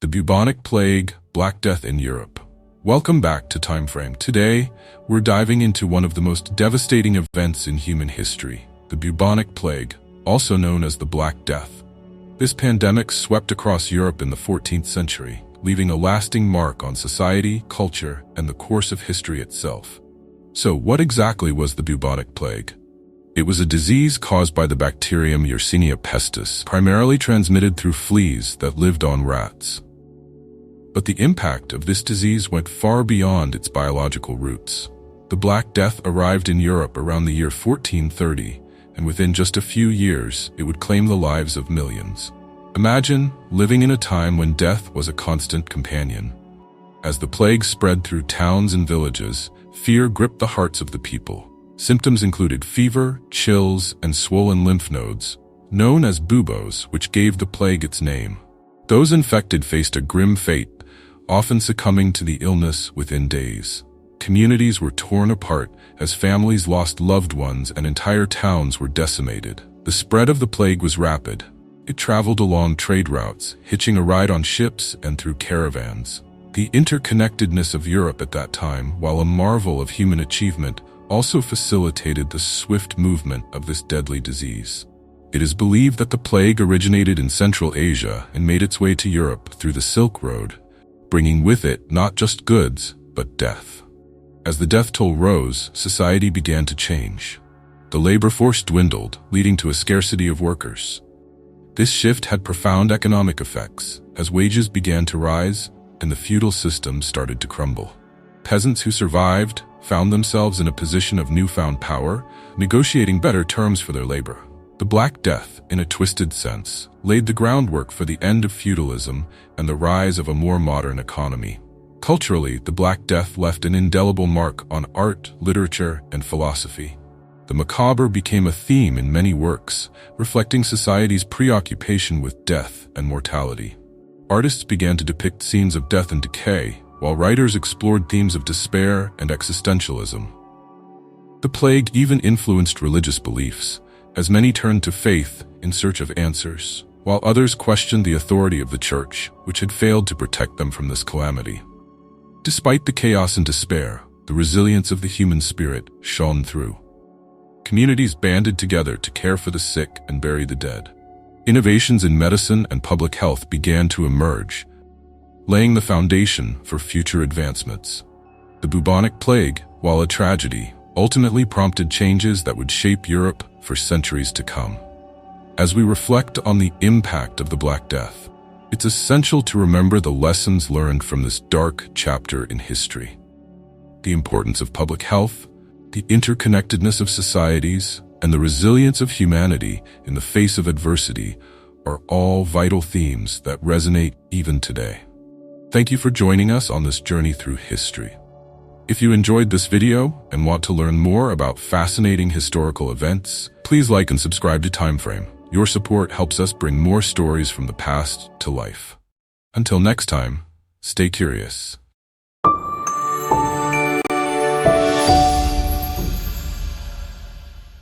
The Bubonic Plague, Black Death in Europe. Welcome back to TimeFrame. Today, we're diving into one of the most devastating events in human history, the Bubonic Plague, also known as the Black Death. This pandemic swept across Europe in the 14th century, leaving a lasting mark on society, culture, and the course of history itself. So, what exactly was the Bubonic Plague? It was a disease caused by the bacterium Yersinia pestis, primarily transmitted through fleas that lived on rats. But the impact of this disease went far beyond its biological roots. The Black Death arrived in Europe around the year 1430, and within just a few years, it would claim the lives of millions. Imagine living in a time when death was a constant companion. As the plague spread through towns and villages, fear gripped the hearts of the people. Symptoms included fever, chills, and swollen lymph nodes, known as buboes, which gave the plague its name. Those infected faced a grim fate, often succumbing to the illness within days. Communities were torn apart as families lost loved ones and entire towns were decimated. The spread of the plague was rapid. It traveled along trade routes, hitching a ride on ships and through caravans. The interconnectedness of Europe at that time, while a marvel of human achievement, also facilitated the swift movement of this deadly disease. It is believed that the plague originated in Central Asia and made its way to Europe through the Silk Road, bringing with it not just goods, but death. As the death toll rose, society began to change. The labor force dwindled, leading to a scarcity of workers. This shift had profound economic effects, as wages began to rise and the feudal system started to crumble. Peasants who survived found themselves in a position of newfound power, negotiating better terms for their labor. The Black Death, in a twisted sense, laid the groundwork for the end of feudalism and the rise of a more modern economy. Culturally, the Black Death left an indelible mark on art, literature, and philosophy. The macabre became a theme in many works, reflecting society's preoccupation with death and mortality. Artists began to depict scenes of death and decay, while writers explored themes of despair and existentialism. The plague even influenced religious beliefs, as many turned to faith in search of answers, while others questioned the authority of the church, which had failed to protect them from this calamity. Despite the chaos and despair, the resilience of the human spirit shone through. Communities banded together to care for the sick and bury the dead. Innovations in medicine and public health began to emerge, laying the foundation for future advancements. The Bubonic Plague, while a tragedy, ultimately prompted changes that would shape Europe for centuries to come. As we reflect on the impact of the Black Death, it's essential to remember the lessons learned from this dark chapter in history. The importance of public health, the interconnectedness of societies, and the resilience of humanity in the face of adversity are all vital themes that resonate even today. Thank you for joining us on this journey through history. If you enjoyed this video and want to learn more about fascinating historical events, please like and subscribe to TimeFrame. Your support helps us bring more stories from the past to life. Until next time, stay curious.